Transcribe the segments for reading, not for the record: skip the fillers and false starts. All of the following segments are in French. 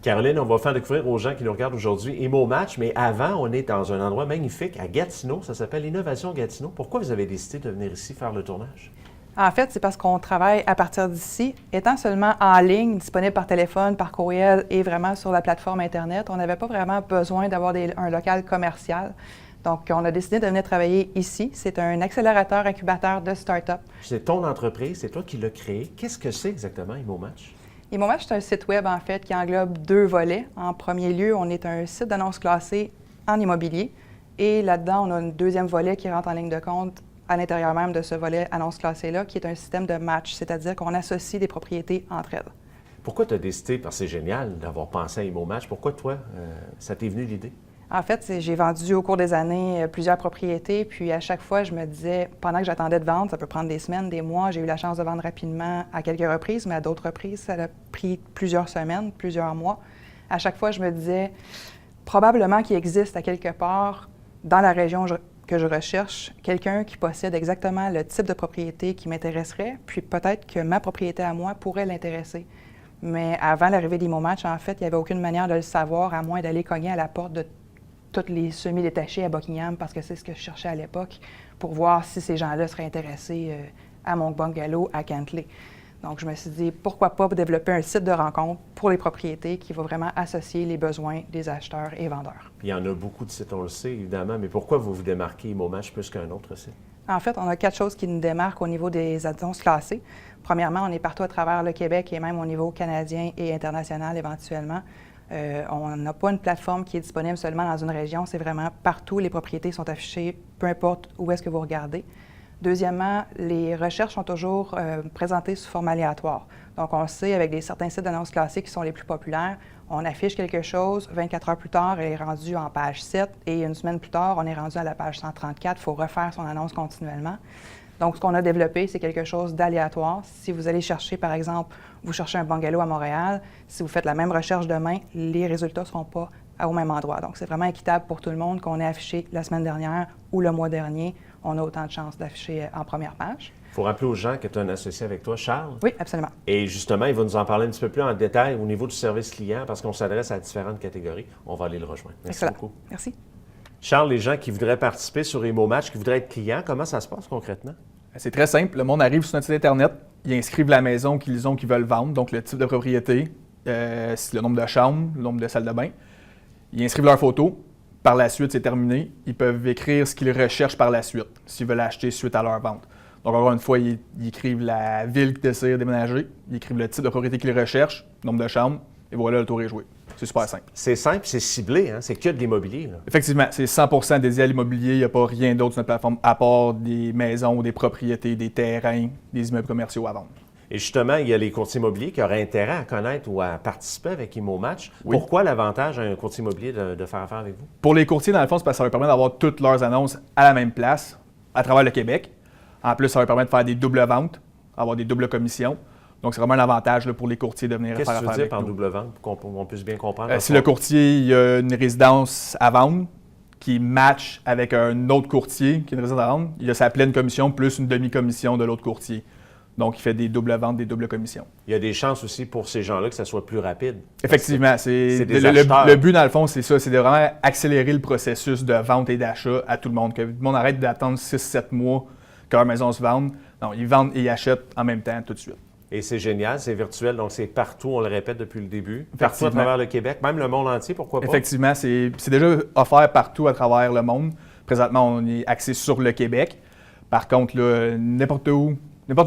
Caroline, on va faire découvrir aux gens qui nous regardent aujourd'hui Immo Match, mais avant, on est dans un endroit magnifique à Gatineau. Ça s'appelle Innovation Gatineau. Pourquoi vous avez décidé de venir ici faire le tournage? En fait, c'est parce qu'on travaille à partir d'ici. Étant seulement en ligne, disponible par téléphone, par courriel et vraiment sur la plateforme Internet, on n'avait pas vraiment besoin d'avoir un local commercial. Donc, on a décidé de venir travailler ici. C'est un accélérateur incubateur de start-up. C'est ton entreprise, c'est toi qui l'as créé. Qu'est-ce que c'est exactement Immo Match? Immo Match, c'est un site web, en fait, qui englobe deux volets. En premier lieu, on est un site d'annonces classées en immobilier. Et là-dedans, on a un deuxième volet qui rentre en ligne de compte à l'intérieur même de ce volet annonces classées-là, qui est un système de match, c'est-à-dire qu'on associe des propriétés entre elles. Pourquoi tu as décidé, parce que c'est génial d'avoir pensé à Immo Match, pourquoi toi, ça t'est venu l'idée? En fait, j'ai vendu au cours des années plusieurs propriétés, puis à chaque fois, je me disais, pendant que j'attendais de vendre, ça peut prendre des semaines, des mois, j'ai eu la chance de vendre rapidement à quelques reprises, mais à d'autres reprises, ça a pris plusieurs semaines, plusieurs mois. À chaque fois, je me disais, probablement qu'il existe à quelque part, dans la région que je recherche, quelqu'un qui possède exactement le type de propriété qui m'intéresserait, puis peut-être que ma propriété à moi pourrait l'intéresser. Mais avant l'arrivée d'Immo Match, en fait, il n'y avait aucune manière de le savoir, à moins d'aller cogner à la porte de tous les semi-détachés à Buckingham, parce que c'est ce que je cherchais à l'époque, pour voir si ces gens-là seraient intéressés à mon bungalow à Cantley. Donc, je me suis dit, pourquoi pas développer un site de rencontre pour les propriétés qui va vraiment associer les besoins des acheteurs et vendeurs. Il y en a beaucoup de sites, on le sait, évidemment, mais pourquoi vous vous démarquez Immo Match plus qu'un autre site? En fait, on a 4 choses qui nous démarquent au niveau des annonces classées. Premièrement, on est partout à travers le Québec et même au niveau canadien et international éventuellement. On n'a pas une plateforme qui est disponible seulement dans une région, c'est vraiment partout, les propriétés sont affichées, peu importe où est-ce que vous regardez. Deuxièmement, les recherches sont toujours présentées sous forme aléatoire. Donc, on le sait, avec certains sites d'annonces classées qui sont les plus populaires, on affiche quelque chose, 24 heures plus tard, elle est rendue en page 7 et une semaine plus tard, on est rendu à la page 134, il faut refaire son annonce continuellement. Donc, ce qu'on a développé, c'est quelque chose d'aléatoire. Si vous allez chercher, par exemple, vous cherchez un bungalow à Montréal, si vous faites la même recherche demain, les résultats ne seront pas au même endroit. Donc, c'est vraiment équitable pour tout le monde qu'on ait affiché la semaine dernière ou le mois dernier. On a autant de chances d'afficher en première page. Il faut rappeler aux gens que tu as un associé avec toi, Charles. Oui, absolument. Et justement, il va nous en parler un petit peu plus en détail au niveau du service client parce qu'on s'adresse à différentes catégories. On va aller le rejoindre. Merci Excellent. beaucoup. Merci. Charles, les gens qui voudraient participer sur Immo Match, qui voudraient être clients, comment ça se passe concrètement? C'est très simple. Le monde arrive sur notre site Internet, ils inscrivent la maison qu'ils veulent vendre, donc le type de propriété, le nombre de chambres, le nombre de salles de bain. Ils inscrivent leurs photos. Par la suite, c'est terminé. Ils peuvent écrire ce qu'ils recherchent par la suite, s'ils veulent acheter suite à leur vente. Donc, encore une fois, ils écrivent la ville qu'ils désirent déménager, ils écrivent le type de propriété qu'ils recherchent, le nombre de chambres, et voilà, le tour est joué. C'est super simple. C'est simple, c'est ciblé, hein? C'est que de l'immobilier. Effectivement, c'est 100% dédié à l'immobilier. Il n'y a pas rien d'autre sur notre plateforme à part des maisons, des propriétés, des terrains, des immeubles commerciaux à vendre. Et justement, il y a les courtiers immobiliers qui auraient intérêt à connaître ou à participer avec Immo Match. Oui. Pourquoi l'avantage à un courtier immobilier de faire affaire avec vous? Pour les courtiers, dans le fond, c'est parce que ça leur permet d'avoir toutes leurs annonces à la même place, à travers le Québec. En plus, ça leur permet de faire des doubles ventes, avoir des doubles commissions. Donc, c'est vraiment un avantage là, pour les courtiers de venir faire Qu'est-ce que affaire tu veux dire avec par nous. double vente, pour qu'on puisse bien comprendre? Si le courtier il a une résidence à vendre qui match avec un autre courtier qui a une résidence à vendre, il a sa pleine commission plus une demi-commission de l'autre courtier. Donc, il fait des doubles ventes, des doubles commissions. Il y a des chances aussi pour ces gens-là que ça soit plus rapide. Effectivement, c'est des le but, dans le fond, c'est ça, c'est de vraiment accélérer le processus de vente et d'achat à tout le monde. Que tout le monde arrête d'attendre 6-7 mois que leur maison se vende. Non, ils vendent et ils achètent en même temps tout de suite. Et c'est génial, c'est virtuel, donc c'est partout, on le répète depuis le début. Partout à travers le Québec, même le monde entier, pourquoi pas? Effectivement, c'est déjà offert partout à travers le monde. Présentement, on est axé sur le Québec. Par contre, là, n'importe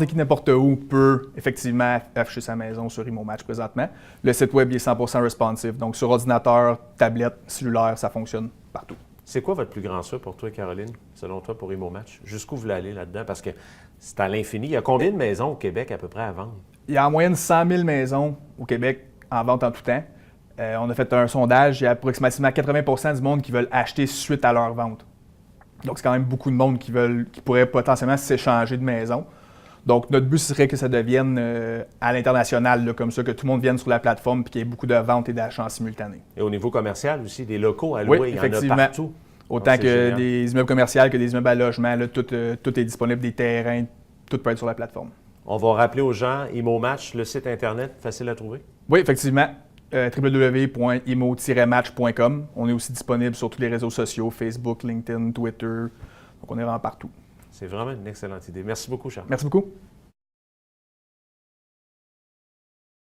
qui, n'importe où peut effectivement afficher sa maison sur Immo Match présentement. Le site web est 100% responsive, donc sur ordinateur, tablette, cellulaire, ça fonctionne partout. C'est quoi votre plus grand souhait pour toi, Caroline, selon toi, pour Immo Match? Jusqu'où vous voulez aller là-dedans? Parce que c'est à l'infini. Il y a combien de maisons au Québec à peu près à vendre? Il y a en moyenne 100 000 maisons au Québec en vente en tout temps. On a fait un sondage, il y a approximativement 80% du monde qui veulent acheter suite à leur vente. Donc, c'est quand même beaucoup de monde qui pourrait potentiellement s'échanger de maison. Donc, notre but serait que ça devienne à l'international, là, comme ça, que tout le monde vienne sur la plateforme et qu'il y ait beaucoup de ventes et d'achats en simultané. Et au niveau commercial aussi, des locaux à louer, oui, il y en a partout. Autant donc, que génial. des immeubles commerciaux que des immeubles à logement, là, tout est disponible, des terrains, tout peut être sur la plateforme. On va rappeler aux gens, Immo Match, le site Internet, facile à trouver? Oui, effectivement. www.imo-match.com. On est aussi disponible sur tous les réseaux sociaux, Facebook, LinkedIn, Twitter. Donc, on est vraiment partout. C'est vraiment une excellente idée. Merci beaucoup, Charles. Merci beaucoup.